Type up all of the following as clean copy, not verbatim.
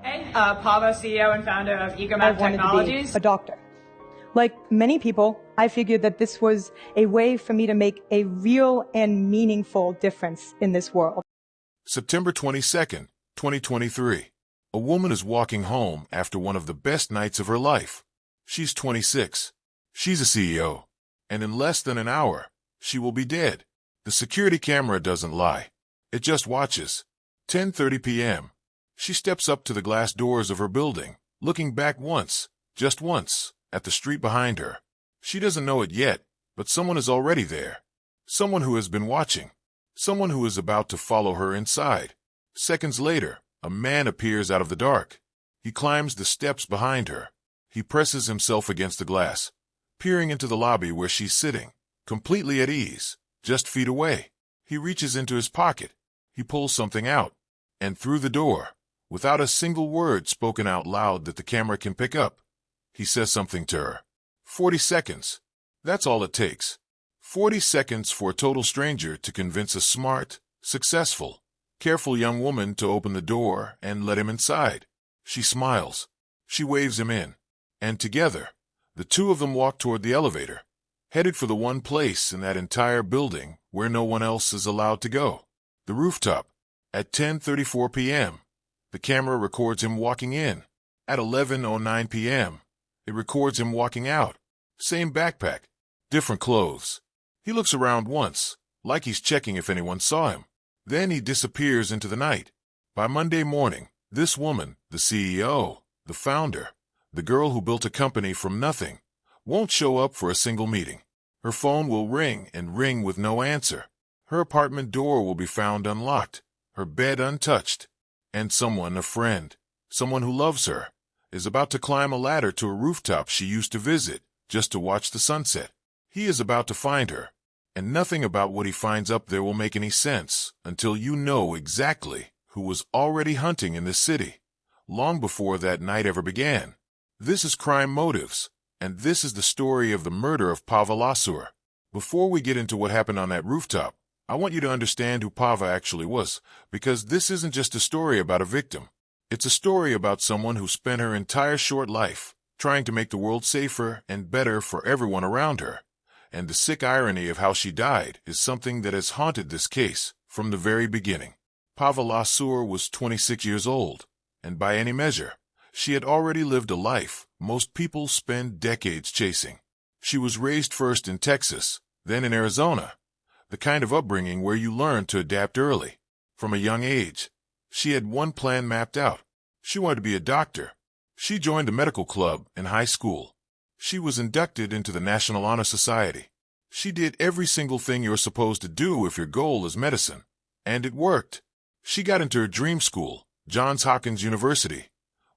Hey, Pava, CEO and founder of EcoMap Technologies. A doctor. Like many people, I figured that this was a way for me to make a real and meaningful difference in this world. September 22nd, 2023. A woman is walking home after one of the best nights of her life. She's 26. She's a CEO. And in less than an hour, she will be dead. The security camera doesn't lie. It just watches. 10:30 p.m. She steps up to the glass doors of her building, looking back once, just once, at the street behind her. She doesn't know it yet, but someone is already there. Someone who has been watching. Someone who is about to follow her inside. Seconds later, a man appears out of the dark. He climbs the steps behind her. He presses himself against the glass, peering into the lobby where she's sitting, completely at ease, just feet away. He reaches into his pocket. He pulls something out, and through the door, without a single word spoken out loud that the camera can pick up, he says something to her. 40 seconds. That's all it takes. 40 seconds for a total stranger to convince a smart, successful, careful young woman to open the door and let him inside. She smiles. She waves him in. And together, the two of them walk toward the elevator, headed for the one place in that entire building where no one else is allowed to go. The rooftop. At 10:34 p.m., the camera records him walking in. At 11:09 p.m., it records him walking out. Same backpack, different clothes. He looks around once, like he's checking if anyone saw him. Then he disappears into the night. By Monday morning, this woman, the CEO, the founder, the girl who built a company from nothing, won't show up for a single meeting. Her phone will ring and ring with no answer. Her apartment door will be found unlocked, her bed untouched. And someone, a friend, someone who loves her, is about to climb a ladder to a rooftop she used to visit just to watch the sunset. He is about to find her, and nothing about what he finds up there will make any sense until you know exactly who was already hunting in this city, long before that night ever began. This is Crime Motives, and this is the story of the murder of Pava LaSeur. Before we get into what happened on that rooftop, I want you to understand who Pava actually was, because this isn't just a story about a victim. It's a story about someone who spent her entire short life trying to make the world safer and better for everyone around her. And the sick irony of how she died is something that has haunted this case from the very beginning. Pava LaSeur was 26 years old, and by any measure, she had already lived a life most people spend decades chasing. She was raised first in Texas, then in Arizona, the kind of upbringing where you learn to adapt early. From a young age, she had one plan mapped out. She wanted to be a doctor. She joined the medical club in high school. She was inducted into the National Honor Society. She did every single thing you're supposed to do if your goal is medicine. And it worked. She got into her dream school, Johns Hopkins University,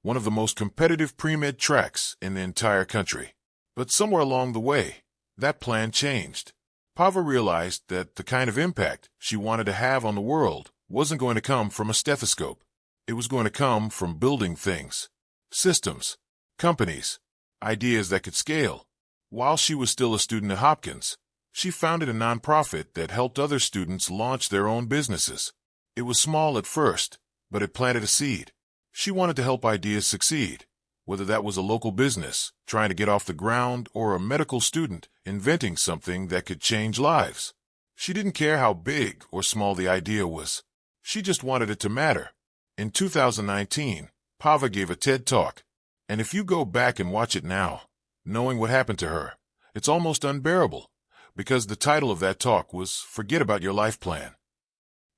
one of the most competitive pre-med tracks in the entire country. But somewhere along the way, that plan changed. Pava realized that the kind of impact she wanted to have on the world wasn't going to come from a stethoscope. It was going to come from building things, systems, companies, ideas that could scale. While she was still a student at Hopkins, she founded a nonprofit that helped other students launch their own businesses. It was small at first, but it planted a seed. She wanted to help ideas succeed, whether that was a local business trying to get off the ground or a medical student inventing something that could change lives. She didn't care how big or small the idea was. She just wanted it to matter. In 2019, Pava gave a TED Talk, and if you go back and watch it now, knowing what happened to her, it's almost unbearable, because the title of that talk was Forget About Your Life Plan.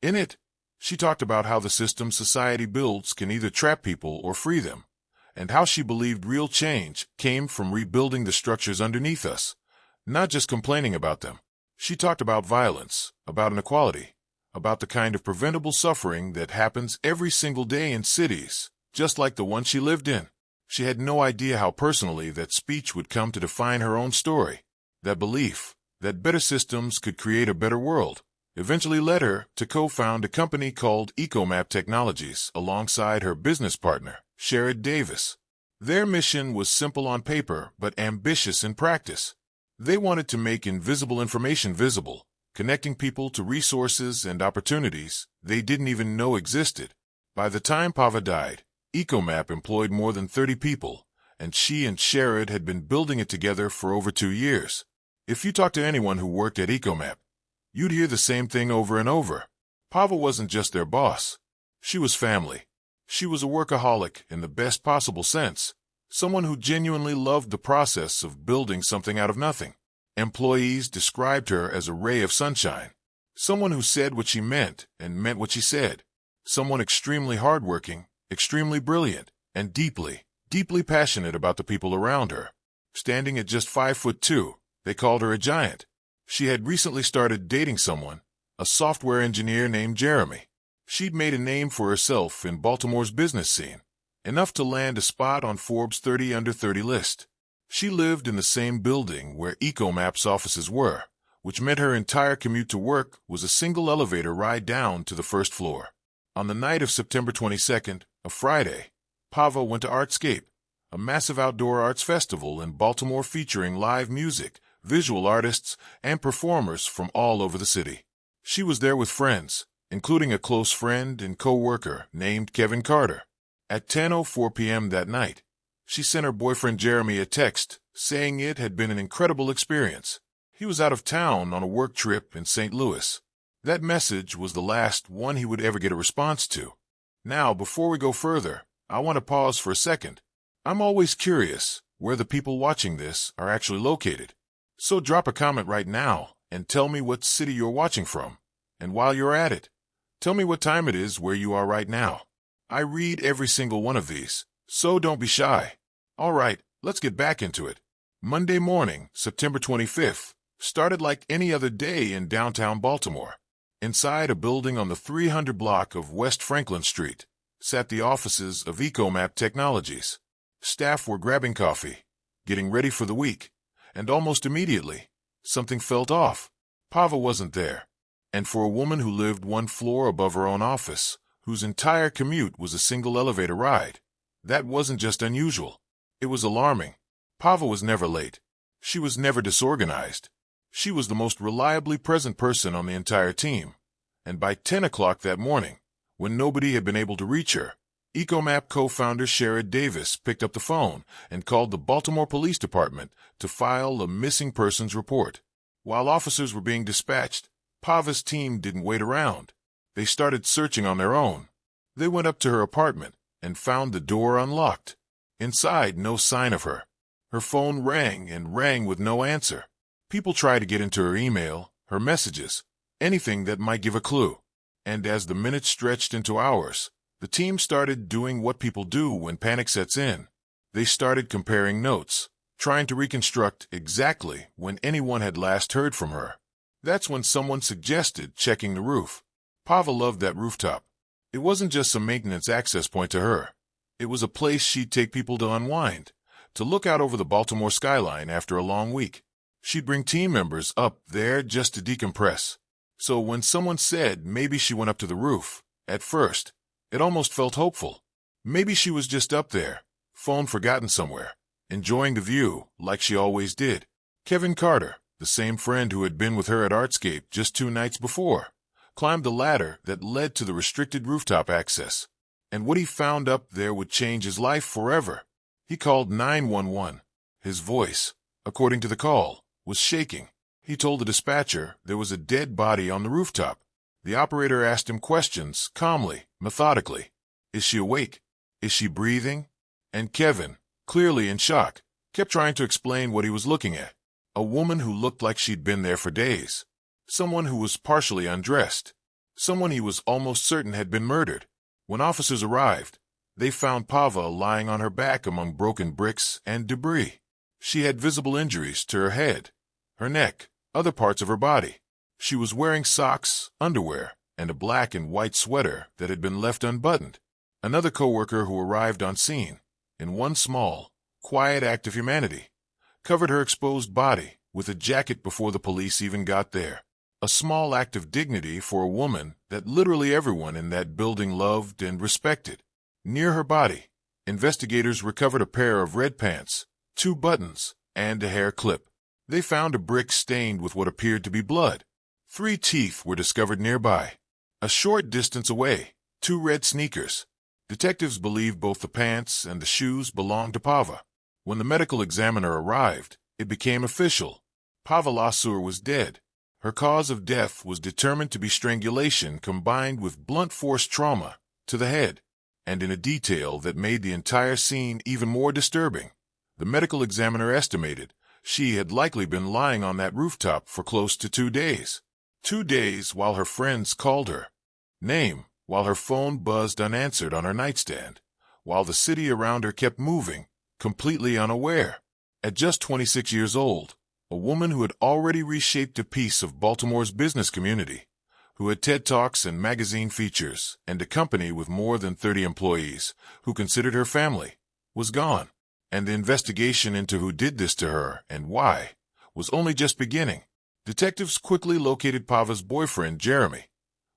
In it, she talked about how the system society builds can either trap people or free them, and how she believed real change came from rebuilding the structures underneath us, not just complaining about them. She talked about violence, about inequality, about the kind of preventable suffering that happens every single day in cities, just like the one she lived in. She had no idea how personally that speech would come to define her own story. That belief that better systems could create a better world eventually led her to co-found a company called EcoMap Technologies alongside her business partner, Sherrod Davis. Their mission was simple on paper but ambitious in practice. They wanted to make invisible information visible, connecting people to resources and opportunities they didn't even know existed. By the time Pava died, EcoMap employed more than 30 people, and she and Sherrod had been building it together for over 2 years. If you talk to anyone who worked at EcoMap, you'd hear the same thing over and over. Pava wasn't just their boss. She was family. She was a workaholic in the best possible sense, someone who genuinely loved the process of building something out of nothing. Employees described her as a ray of sunshine, someone who said what she meant and meant what she said, someone extremely hardworking, extremely brilliant, and deeply, deeply passionate about the people around her. Standing at just 5'2", they called her a giant. She had recently started dating someone, a software engineer named Jeremy. She'd made a name for herself in Baltimore's business scene, enough to land a spot on Forbes' 30 Under 30 list. She lived in the same building where EcoMap's offices were, which meant her entire commute to work was a single elevator ride down to the first floor. On the night of September 22nd, a Friday, Pava went to Artscape, a massive outdoor arts festival in Baltimore featuring live music, visual artists, and performers from all over the city. She was there with friends, including a close friend and co-worker named Kevin Carter. At 10:04 p.m. that night, she sent her boyfriend Jeremy a text saying it had been an incredible experience. He was out of town on a work trip in St. Louis. That message was the last one he would ever get a response to. Now, before we go further, I want to pause for a second. I'm always curious where the people watching this are actually located. So drop a comment right now and tell me what city you're watching from. And while you're at it, tell me what time it is where you are right now. I read every single one of these, so don't be shy. All right, let's get back into it. Monday morning, September 25th, started like any other day in downtown Baltimore. Inside a building on the 300 block of West Franklin Street sat the offices of EcoMap Technologies. Staff were grabbing coffee, getting ready for the week, and almost immediately, something felt off. Pava wasn't there. And for a woman who lived one floor above her own office, whose entire commute was a single elevator ride, that wasn't just unusual. It was alarming. Pava was never late. She was never disorganized. She was the most reliably present person on the entire team. And by 10 o'clock that morning, when nobody had been able to reach her, EcoMap co-founder Sherrod Davis picked up the phone and called the Baltimore Police Department to file a missing persons report. While officers were being dispatched, Pava's team didn't wait around. They started searching on their own. They went up to her apartment and found the door unlocked. Inside, no sign of her. Her phone rang and rang with no answer. People tried to get into her email, her messages, anything that might give a clue. And as the minutes stretched into hours, the team started doing what people do when panic sets in. They started comparing notes, trying to reconstruct exactly when anyone had last heard from her. That's when someone suggested checking the roof. Pava loved that rooftop. It wasn't just some maintenance access point to her. It was a place she'd take people to unwind, to look out over the Baltimore skyline after a long week. She'd bring team members up there just to decompress. So when someone said maybe she went up to the roof, at first, it almost felt hopeful. Maybe she was just up there, phone forgotten somewhere, enjoying the view like she always did. Kevin Carter, the same friend who had been with her at Artscape just 2 nights before, climbed the ladder that led to the restricted rooftop access. And what he found up there would change his life forever. He called 911. His voice, according to the call, was shaking. He told the dispatcher there was a dead body on the rooftop. The operator asked him questions, calmly, methodically. Is she awake? Is she breathing? And Kevin, clearly in shock, kept trying to explain what he was looking at. A woman who looked like she'd been there for days. Someone who was partially undressed. Someone he was almost certain had been murdered. When officers arrived, they found Pava lying on her back among broken bricks and debris. She had visible injuries to her head, her neck, other parts of her body. She was wearing socks, underwear, and a black and white sweater that had been left unbuttoned. Another coworker who arrived on scene, in one small, quiet act of humanity, covered her exposed body with a jacket before the police even got there. A small act of dignity for a woman that literally everyone in that building loved and respected. Near her body, investigators recovered a pair of red pants, 2 buttons, and a hair clip. They found a brick stained with what appeared to be blood. 3 teeth were discovered nearby. A short distance away, 2 red sneakers. Detectives believed both the pants and the shoes belonged to Pava. When the medical examiner arrived, it became official. Pava LaSeur was dead. Her cause of death was determined to be strangulation combined with blunt force trauma to the head. And in a detail that made the entire scene even more disturbing, the medical examiner estimated she had likely been lying on that rooftop for close to 2 days. 2 days while her friends called her name, while her phone buzzed unanswered on her nightstand, while the city around her kept moving, completely unaware. At just 26 years old, a woman who had already reshaped a piece of Baltimore's business community, who had TED Talks and magazine features, and a company with more than 30 employees who considered her family, was gone. And the investigation into who did this to her and why was only just beginning. Detectives quickly located Pava's boyfriend, Jeremy,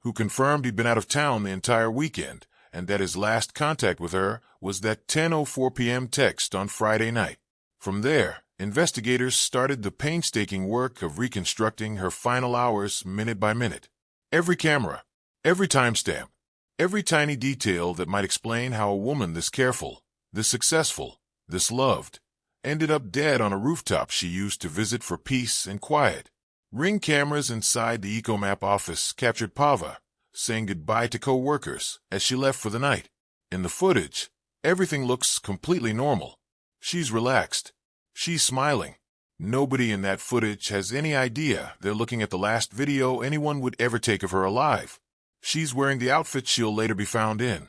who confirmed he'd been out of town the entire weekend and that his last contact with her was that 10:04 p.m. text on Friday night. From there, investigators started the painstaking work of reconstructing her final hours minute by minute. Every camera, every timestamp, every tiny detail that might explain how a woman this careful, this successful, this loved, ended up dead on a rooftop she used to visit for peace and quiet. Ring cameras inside the EcoMap office captured Pava saying goodbye to co-workers as she left for the night. In the footage, everything looks completely normal. She's relaxed. She's smiling. Nobody in that footage has any idea they're looking at the last video anyone would ever take of her alive. She's wearing the outfit she'll later be found in.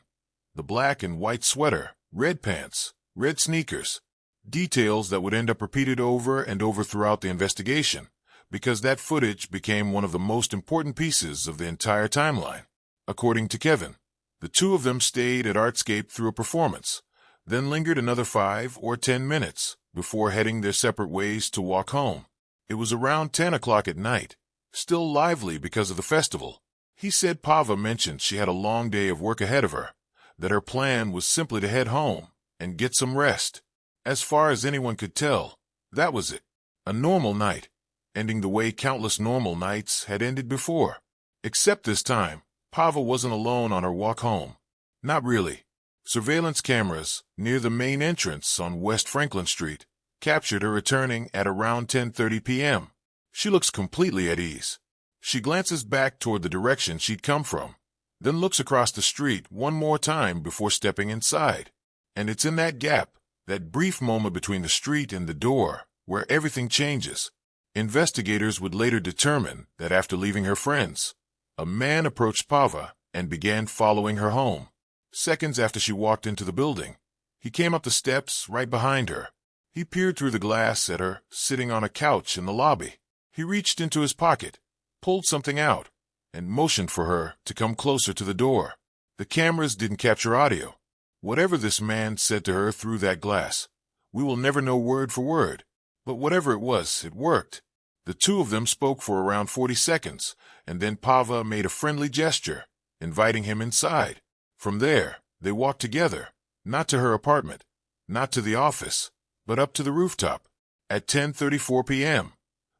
The black and white sweater, red pants, red sneakers. Details that would end up repeated over and over throughout the investigation, because that footage became one of the most important pieces of the entire timeline. According to Kevin, the two of them stayed at Artscape through a performance, then lingered another 5 or 10 minutes before heading their separate ways to walk home. It was around 10 o'clock at night, still lively because of the festival. He said Pava mentioned she had a long day of work ahead of her, that her plan was simply to head home and get some rest. As far as anyone could tell, that was it. A normal night, ending the way countless normal nights had ended before. Except this time, Pava wasn't alone on her walk home. Not really. Surveillance cameras near the main entrance on West Franklin Street captured her returning at around 10:30 p.m. She looks completely at ease. She glances back toward the direction she'd come from, then looks across the street one more time before stepping inside. And it's in that gap, that brief moment between the street and the door, where everything changes. Investigators would later determine that after leaving her friends, a man approached Pava and began following her home. Seconds after she walked into the building, he came up the steps right behind her. He peered through the glass at her, sitting on a couch in the lobby. He reached into his pocket, pulled something out, and motioned for her to come closer to the door. The cameras didn't capture audio. Whatever this man said to her through that glass, we will never know word for word. But whatever it was, it worked. The two of them spoke for around 40 seconds, and then Pava made a friendly gesture, inviting him inside. From there, they walked together, not to her apartment, not to the office, but up to the rooftop. At 10:34 p.m.,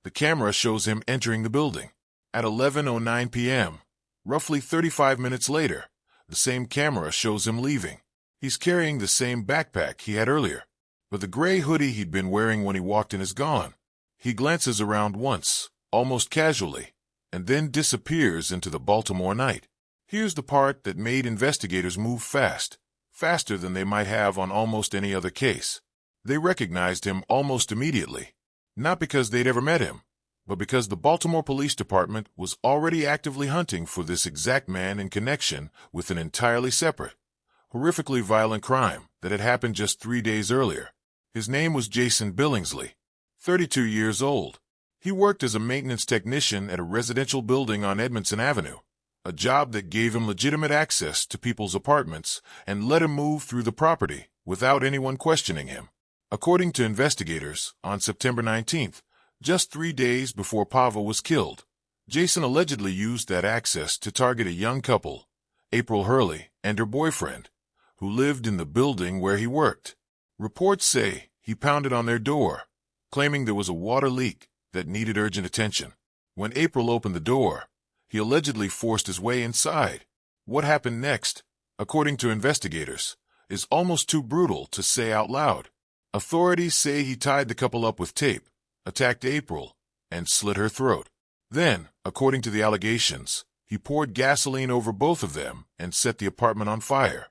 the camera shows him entering the building. At 11:09 p.m., roughly 35 minutes later, the same camera shows him leaving. He's carrying the same backpack he had earlier, but the gray hoodie he'd been wearing when he walked in is gone. He glances around once, almost casually, and then disappears into the Baltimore night. Here's the part that made investigators move fast, faster than they might have on almost any other case. They recognized him almost immediately, not because they'd ever met him, but because the Baltimore Police Department was already actively hunting for this exact man in connection with an entirely separate, horrifically violent crime that had happened just 3 days earlier. His name was Jason Billingsley, 32 years old. He worked as a maintenance technician at a residential building on Edmondson Avenue, a job that gave him legitimate access to people's apartments and let him move through the property without anyone questioning him. According to investigators, on September 19th, just 3 days before Pava was killed, Jason allegedly used that access to target a young couple, April Hurley and her boyfriend, who lived in the building where he worked. Reports say he pounded on their door, claiming there was a water leak that needed urgent attention. When April opened the door, he allegedly forced his way inside. What happened next? according to investigators, is almost too brutal to say out loud. Authorities say he tied the couple up with tape, attacked April, and slit her throat. Then, according to the allegations, he poured gasoline over both of them and set the apartment on fire,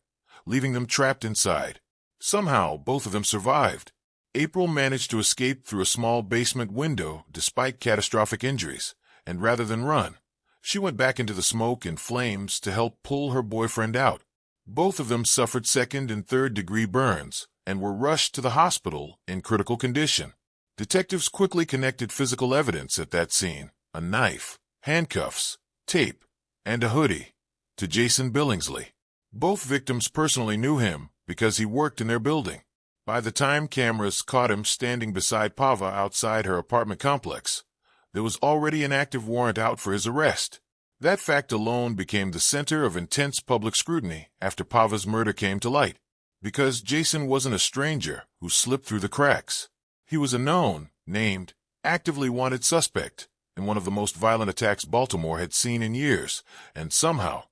leaving them trapped inside. Somehow, both of them survived. April managed to escape through a small basement window despite catastrophic injuries, and rather than run, she went back into the smoke and flames to help pull her boyfriend out. Both of them suffered second and third-degree burns and were rushed to the hospital in critical condition. Detectives quickly connected physical evidence at that scene, a knife, handcuffs, tape, and a hoodie, to Jason Billingsley. Both victims personally knew him because he worked in their building. By the time cameras caught him standing beside Pava outside her apartment complex, there was already an active warrant out for his arrest. That fact alone became the center of intense public scrutiny after Pava's murder came to light. Because Jason wasn't a stranger who slipped through the cracks. He was a known, named, actively wanted suspect in one of the most violent attacks Baltimore had seen in years, and somehow,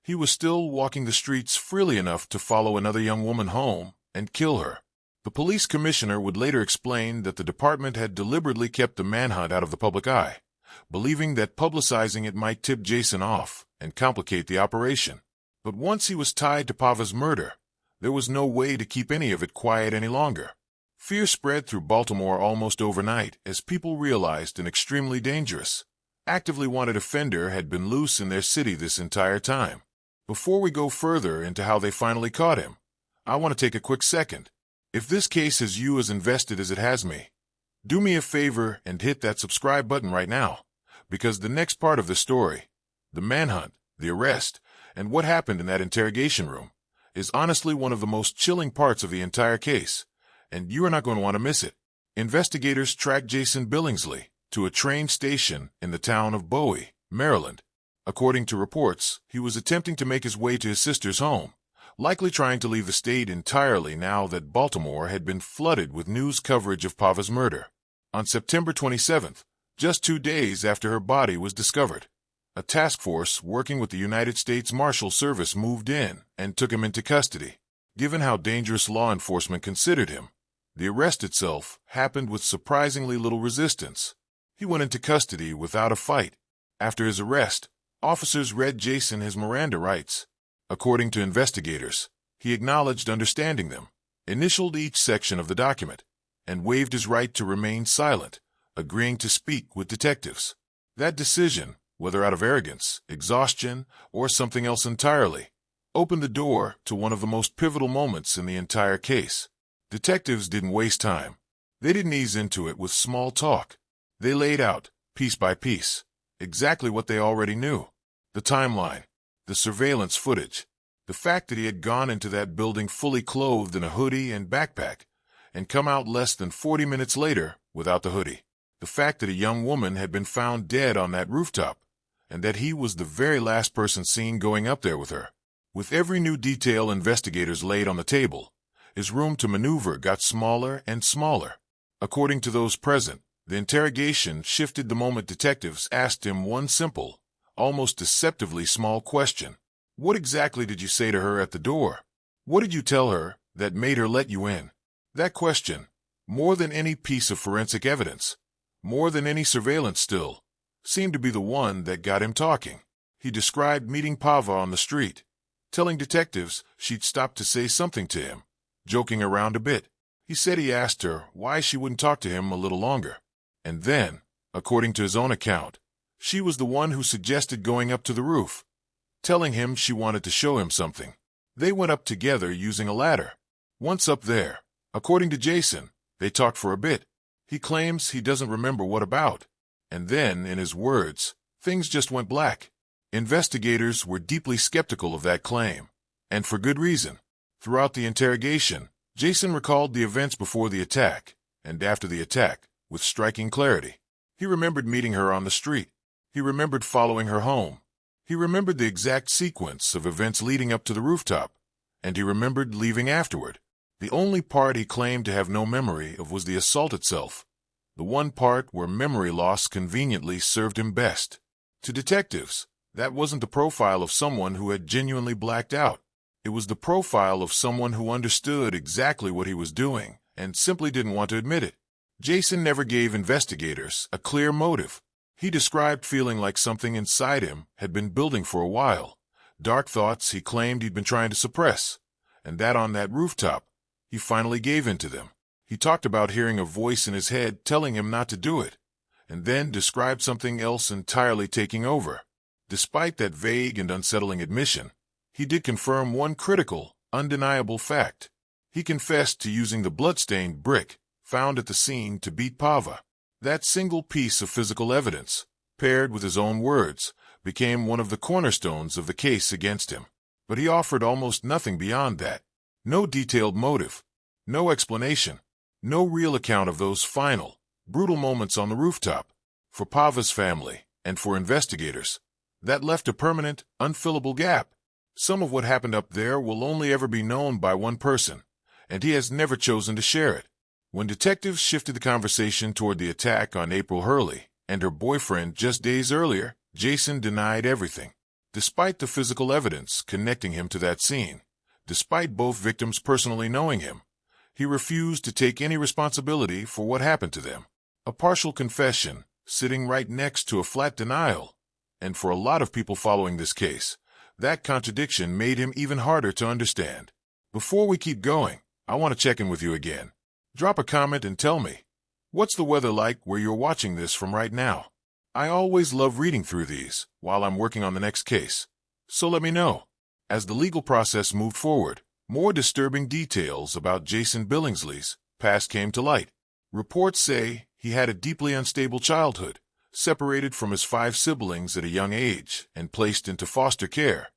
he was still walking the streets freely enough to follow another young woman home and kill her. The police commissioner would later explain that the department had deliberately kept the manhunt out of the public eye, believing that publicizing it might tip Jason off and complicate the operation. But once he was tied to Pava's murder, there was no way to keep any of it quiet any longer. Fear spread through Baltimore almost overnight as people realized an extremely dangerous, actively wanted offender had been loose in their city this entire time. Before we go further into how they finally caught him, I want to take a quick second. If this case has you as invested as it has me, do me a favor and hit that subscribe button right now, because the next part of the story, the manhunt, the arrest, and what happened in that interrogation room, is honestly one of the most chilling parts of the entire case, and you are not going to want to miss it. Investigators tracked Jason Billingsley to a train station in the town of Bowie, Maryland. According to reports, he was attempting to make his way to his sister's home, likely trying to leave the state entirely now that Baltimore had been flooded with news coverage of Pava's murder. On September 27th, just 2 days after her body was discovered, a task force working with the United States Marshal Service moved in and took him into custody. Given how dangerous law enforcement considered him, the arrest itself happened with surprisingly little resistance. He went into custody without a fight. After his arrest, officers read Jason his Miranda rights. According to investigators, he acknowledged understanding them, initialed each section of the document, and waived his right to remain silent, agreeing to speak with detectives. That decision, whether out of arrogance, exhaustion, or something else entirely, opened the door to one of the most pivotal moments in the entire case. Detectives didn't waste time. They didn't ease into it with small talk. They laid out, piece by piece, exactly what they already knew. The timeline, the surveillance footage, the fact that he had gone into that building fully clothed in a hoodie and backpack, and come out less than 40 minutes later without the hoodie. The fact that a young woman had been found dead on that rooftop, and that he was the very last person seen going up there with her. With every new detail investigators laid on the table, his room to maneuver got smaller and smaller. According to those present, the interrogation shifted the moment detectives asked him one simple, almost deceptively small question. What exactly did you say to her at the door? What did you tell her that made her let you in? That question, more than any piece of forensic evidence, more than any surveillance still, seemed to be the one that got him talking. He described meeting Pava on the street, telling detectives she'd stopped to say something to him, joking around a bit. He said he asked her why she wouldn't talk to him a little longer. And then, according to his own account, she was the one who suggested going up to the roof, telling him she wanted to show him something. They went up together using a ladder. Once up there, according to Jason, they talked for a bit. He claims he doesn't remember what about. And then, in his words, things just went black. Investigators were deeply skeptical of that claim, and for good reason. Throughout the interrogation, Jason recalled the events before the attack, and after the attack, with striking clarity. He remembered meeting her on the street. He remembered following her home. He remembered the exact sequence of events leading up to the rooftop, and he remembered leaving afterward. The only part he claimed to have no memory of was the assault itself, the one part where memory loss conveniently served him best. To detectives, that wasn't the profile of someone who had genuinely blacked out. It was the profile of someone who understood exactly what he was doing and simply didn't want to admit it. Jason never gave investigators a clear motive. He described feeling like something inside him had been building for a while, dark thoughts he claimed he'd been trying to suppress, and that on that rooftop, he finally gave in to them. He talked about hearing a voice in his head telling him not to do it, and then described something else entirely taking over. Despite that vague and unsettling admission, he did confirm one critical, undeniable fact. He confessed to using the bloodstained brick found at the scene to beat Pava. That single piece of physical evidence, paired with his own words, became one of the cornerstones of the case against him. But he offered almost nothing beyond that. No detailed motive, no explanation, no real account of those final, brutal moments on the rooftop. For Pava's family, and for investigators, that left a permanent, unfillable gap. Some of what happened up there will only ever be known by one person, and he has never chosen to share it. When detectives shifted the conversation toward the attack on April Hurley and her boyfriend just days earlier, Jason denied everything. Despite the physical evidence connecting him to that scene, despite both victims personally knowing him, he refused to take any responsibility for what happened to them. A partial confession, sitting right next to a flat denial. And for a lot of people following this case, that contradiction made him even harder to understand. Before we keep going, I want to check in with you again. Drop a comment and tell me, what's the weather like where you're watching this from right now? I always love reading through these while I'm working on the next case. So let me know. As the legal process moved forward, more disturbing details about Jason Billingsley's past came to light. Reports say he had a deeply unstable childhood, separated from his 5 siblings at a young age and placed into foster care,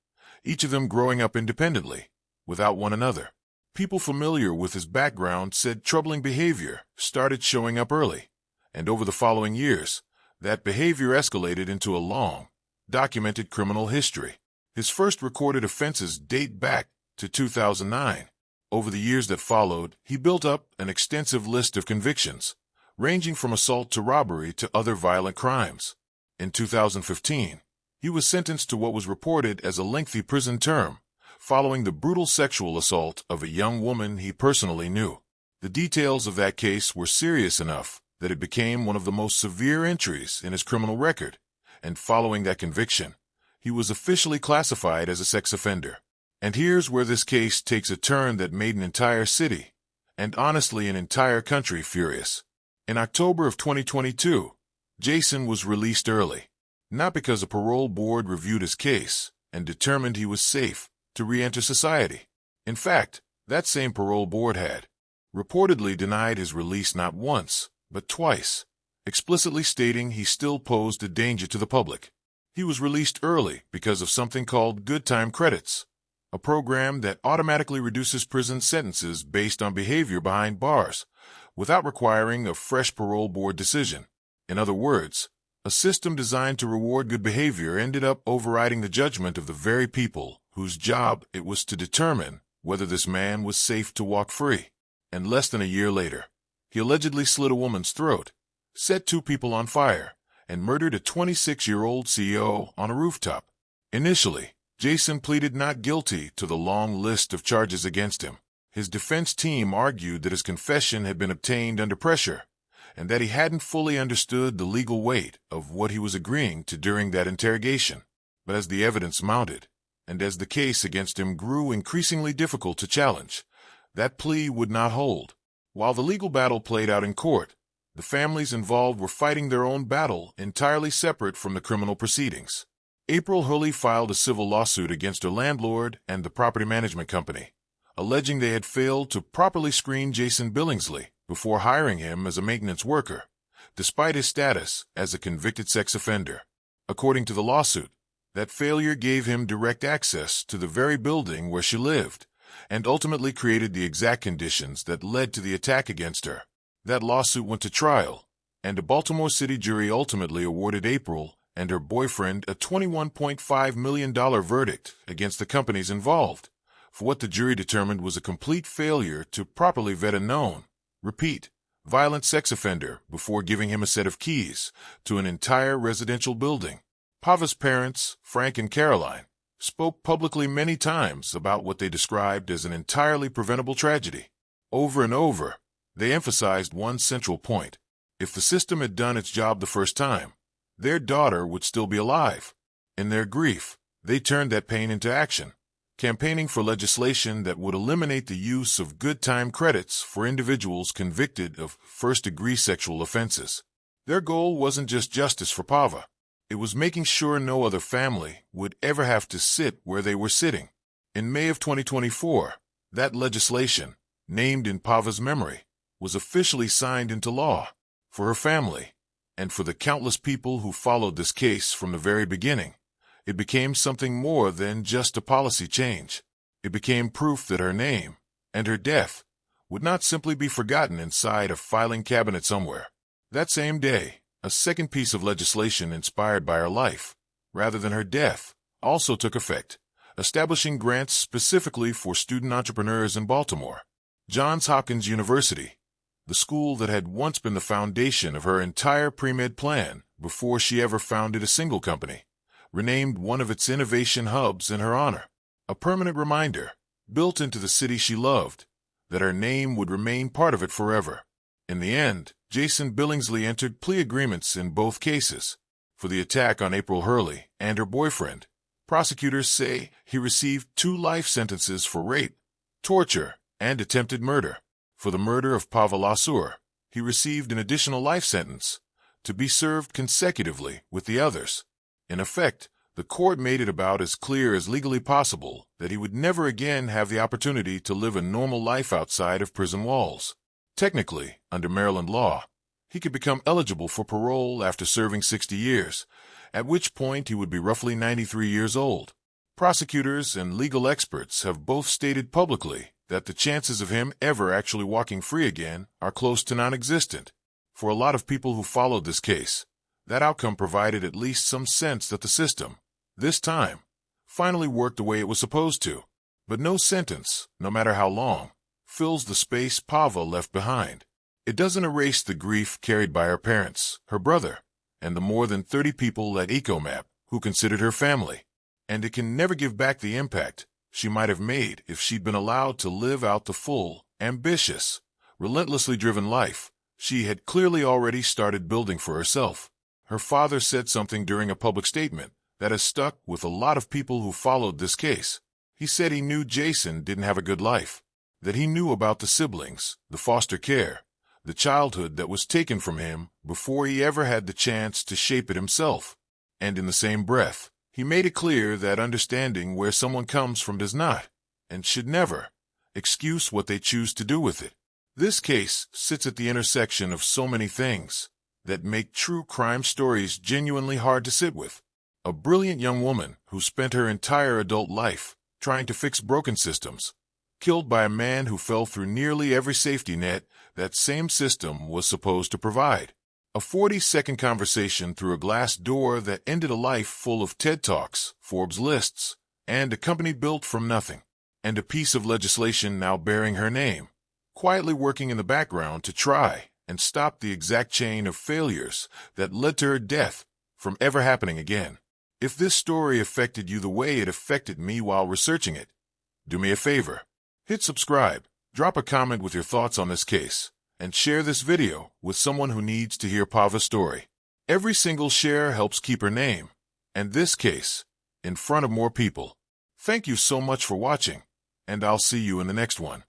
each of them growing up independently, without one another. People familiar with his background said troubling behavior started showing up early, and over the following years, that behavior escalated into a long, documented criminal history. His first recorded offenses date back to 2009. Over the years that followed, he built up an extensive list of convictions, ranging from assault to robbery to other violent crimes. In 2015, he was sentenced to what was reported as a lengthy prison term, following the brutal sexual assault of a young woman he personally knew. The details of that case were serious enough that it became one of the most severe entries in his criminal record, and following that conviction, he was officially classified as a sex offender. And here's where this case takes a turn that made an entire city, and honestly an entire country, furious. In October of 2022, Jason was released early, not because a parole board reviewed his case and determined he was safe to re-enter society. In fact, that same parole board had reportedly denied his release not once, but twice, explicitly stating he still posed a danger to the public. He was released early because of something called good time credits, a program that automatically reduces prison sentences based on behavior behind bars, without requiring a fresh parole board decision. In other words, a system designed to reward good behavior ended up overriding the judgment of the very people whose job it was to determine whether this man was safe to walk free. And less than a year later, he allegedly slit a woman's throat, set 2 people on fire, and murdered a 26-year-old CEO on a rooftop. Initially, Jason pleaded not guilty to the long list of charges against him. His defense team argued that his confession had been obtained under pressure, and that he hadn't fully understood the legal weight of what he was agreeing to during that interrogation. But as the evidence mounted, and as the case against him grew increasingly difficult to challenge, that plea would not hold. While the legal battle played out in court, the families involved were fighting their own battle entirely separate from the criminal proceedings. April Hurley filed a civil lawsuit against her landlord and the property management company, alleging they had failed to properly screen Jason Billingsley before hiring him as a maintenance worker, despite his status as a convicted sex offender. According to the lawsuit, that failure gave him direct access to the very building where she lived, and ultimately created the exact conditions that led to the attack against her. That lawsuit went to trial, and a Baltimore City jury ultimately awarded April and her boyfriend a $21.5 million verdict against the companies involved, for what the jury determined was a complete failure to properly vet a known, violent sex offender before giving him a set of keys to an entire residential building. Pava's parents, Frank and Caroline, spoke publicly many times about what they described as an entirely preventable tragedy. Over and over, they emphasized one central point. If the system had done its job the first time, their daughter would still be alive. In their grief, they turned that pain into action, campaigning for legislation that would eliminate the use of good time credits for individuals convicted of first-degree sexual offenses. Their goal wasn't just justice for Pava. It was making sure no other family would ever have to sit where they were sitting. In May of 2024, that legislation, named in Pava's memory, was officially signed into law. For her family, and for the countless people who followed this case from the very beginning, it became something more than just a policy change. It became proof that her name and her death would not simply be forgotten inside a filing cabinet somewhere. That same day, a second piece of legislation inspired by her life, rather than her death, also took effect, establishing grants specifically for student entrepreneurs in Baltimore. Johns Hopkins University, the school that had once been the foundation of her entire pre-med plan before she ever founded a single company, renamed one of its innovation hubs in her honor. A permanent reminder, built into the city she loved, that her name would remain part of it forever. In the end, Jason Billingsley entered plea agreements in both cases. For the attack on April Hurley and her boyfriend, prosecutors say he received 2 life sentences for rape, torture, and attempted murder. For the murder of Pava LaSeur, he received an additional life sentence, to be served consecutively with the others. In effect, the court made it about as clear as legally possible that he would never again have the opportunity to live a normal life outside of prison walls. Technically, under Maryland law, he could become eligible for parole after serving 60 years, at which point he would be roughly 93 years old. Prosecutors and legal experts have both stated publicly that the chances of him ever actually walking free again are close to non-existent. For a lot of people who followed this case, that outcome provided at least some sense that the system, this time, finally worked the way it was supposed to. But no sentence, no matter how long, fills the space Pava left behind. It doesn't erase the grief carried by her parents, her brother, and the more than 30 people at EcoMap who considered her family. And it can never give back the impact she might have made if she'd been allowed to live out the full, ambitious, relentlessly driven life she had clearly already started building for herself. Her father said something during a public statement that has stuck with a lot of people who followed this case. He said he knew Jason didn't have a good life, that he knew about the siblings, the foster care, the childhood that was taken from him before he ever had the chance to shape it himself. And in the same breath, he made it clear that understanding where someone comes from does not, and should never, excuse what they choose to do with it. This case sits at the intersection of so many things that make true crime stories genuinely hard to sit with. A brilliant young woman who spent her entire adult life trying to fix broken systems, killed by a man who fell through nearly every safety net that same system was supposed to provide. A 40-second conversation through a glass door that ended a life full of TED Talks, Forbes lists, and a company built from nothing. And a piece of legislation now bearing her name, quietly working in the background to try and stop the exact chain of failures that led to her death from ever happening again. If this story affected you the way it affected me while researching it, do me a favor. Hit subscribe, drop a comment with your thoughts on this case, and share this video with someone who needs to hear Pava's story. Every single share helps keep her name, and this case, in front of more people. Thank you so much for watching, and I'll see you in the next one.